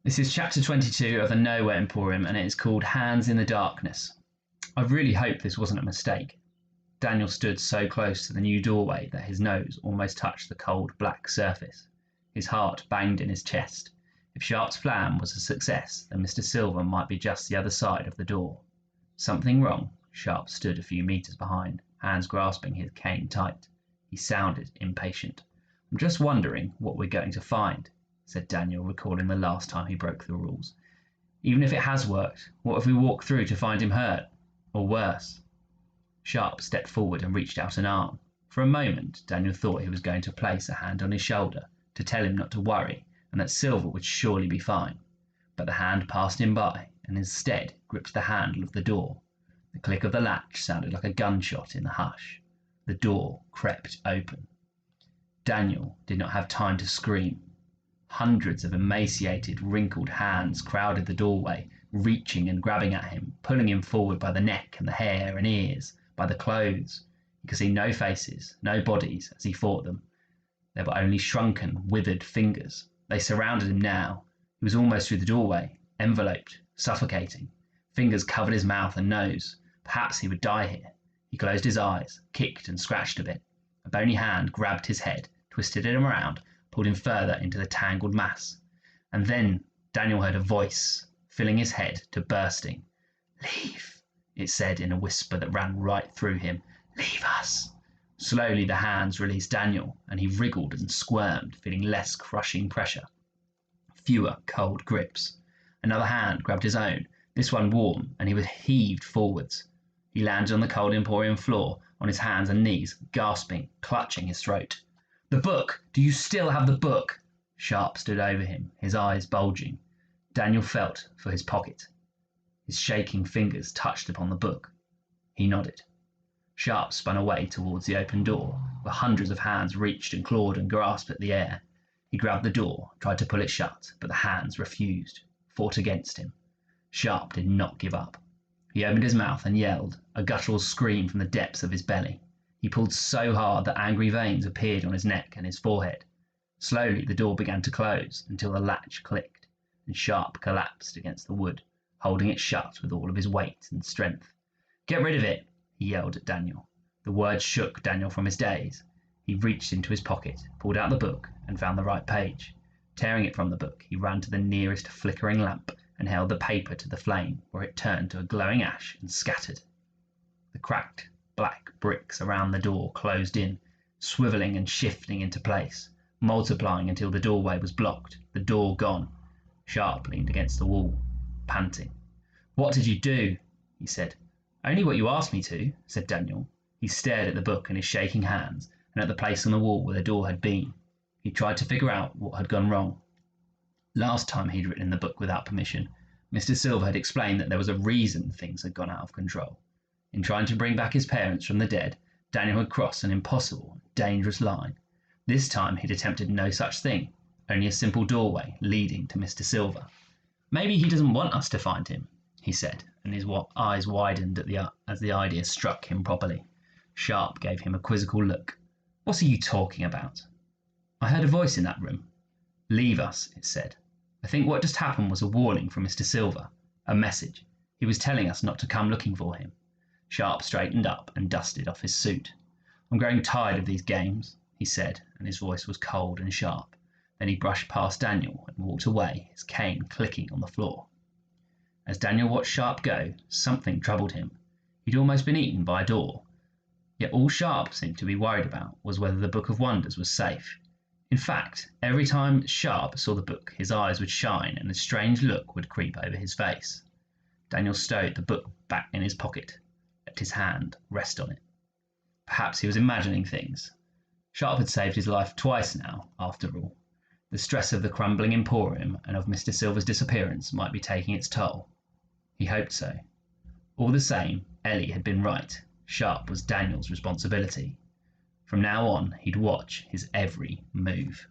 This is chapter 22 of the Nowhere Emporium, and it is called Hands in the Darkness. I really hope this wasn't a mistake. Daniel stood so close to the new doorway that his nose almost touched the cold black surface. His heart banged in his chest. If Sharp's plan was a success, then Mr. Silver might be just the other side of the door. Something wrong? Sharp stood a few meters behind, hands grasping his cane tight. He sounded impatient. I'm just wondering what we're going to find, said Daniel, recalling the last time he broke the rules. Even if it has worked, what if we walk through to find him hurt? Or worse? Sharp stepped forward and reached out an arm. For a moment, Daniel thought he was going to place a hand on his shoulder to tell him not to worry and that Silver would surely be fine. But the hand passed him by and instead gripped the handle of the door. The click of the latch sounded like a gunshot in the hush. The door crept open. Daniel did not have time to scream. Hundreds of emaciated, wrinkled hands crowded the doorway, reaching and grabbing at him, pulling him forward by the neck and the hair and ears, by the clothes. He could see no faces, no bodies as he fought them. There were only shrunken, withered fingers. They surrounded him now. He was almost through the doorway, enveloped, suffocating. Fingers covered his mouth and nose. Perhaps he would die here. He closed his eyes, kicked and scratched a bit. A bony hand grabbed his head, twisted him around, pulled him further into the tangled mass. And then Daniel heard a voice, filling his head to bursting. "Leave," it said in a whisper that ran right through him. "Leave us." Slowly the hands released Daniel, and he wriggled and squirmed, feeling less crushing pressure. Fewer cold grips. Another hand grabbed his own, this one warm, and he was heaved forwards. He landed on the cold Emporium floor, on his hands and knees, gasping, clutching his throat. "The book! Do you still have the book?" Sharp stood over him, his eyes bulging. Daniel felt for his pocket. His shaking fingers touched upon the book. He nodded. Sharp spun away towards the open door, where hundreds of hands reached and clawed and grasped at the air. He grabbed the door, tried to pull it shut, but the hands refused, fought against him. Sharp did not give up. He opened his mouth and yelled, a guttural scream from the depths of his belly. He pulled so hard that angry veins appeared on his neck and his forehead. Slowly the door began to close until the latch clicked, and Sharp collapsed against the wood, holding it shut with all of his weight and strength. "Get rid of it," he yelled at Daniel. The words shook Daniel from his daze. He reached into his pocket, pulled out the book, and found the right page. Tearing it from the book, he ran to the nearest flickering lamp and held the paper to the flame, where it turned to a glowing ash and scattered. The cracked black bricks around the door closed in, swiveling and shifting into place, multiplying until the doorway was blocked, the door gone. Sharp leaned against the wall, panting. "What did you do?" he said. "Only what you asked me to," said Daniel. He stared at the book in his shaking hands and at the place on the wall where the door had been. He tried to figure out what had gone wrong. Last time he'd written in the book without permission, Mr. Silver had explained that there was a reason things had gone out of control. In trying to bring back his parents from the dead, Daniel had crossed an impossible, dangerous line. This time he'd attempted no such thing, only a simple doorway leading to Mr. Silver. "Maybe he doesn't want us to find him," he said, and his eyes widened as the idea struck him properly. Sharp gave him a quizzical look. "What are you talking about?" "I heard a voice in that room. 'Leave us,' it said. I think what just happened was a warning from Mr. Silver, a message. He was telling us not to come looking for him." Sharp straightened up and dusted off his suit. "I'm growing tired of these games," he said, and his voice was cold and sharp. Then he brushed past Daniel and walked away, his cane clicking on the floor. As Daniel watched Sharp go, something troubled him. He'd almost been eaten by a door. Yet all Sharp seemed to be worried about was whether the Book of Wonders was safe. In fact, every time Sharp saw the book, his eyes would shine and a strange look would creep over his face. Daniel stowed the book back in his pocket, let his hand rest on it. Perhaps he was imagining things. Sharp had saved his life twice now, after all. The stress of the crumbling Emporium and of Mr. Silver's disappearance might be taking its toll. He hoped so. All the same, Ellie had been right. Sharp was Daniel's responsibility. From now on, he'd watch his every move.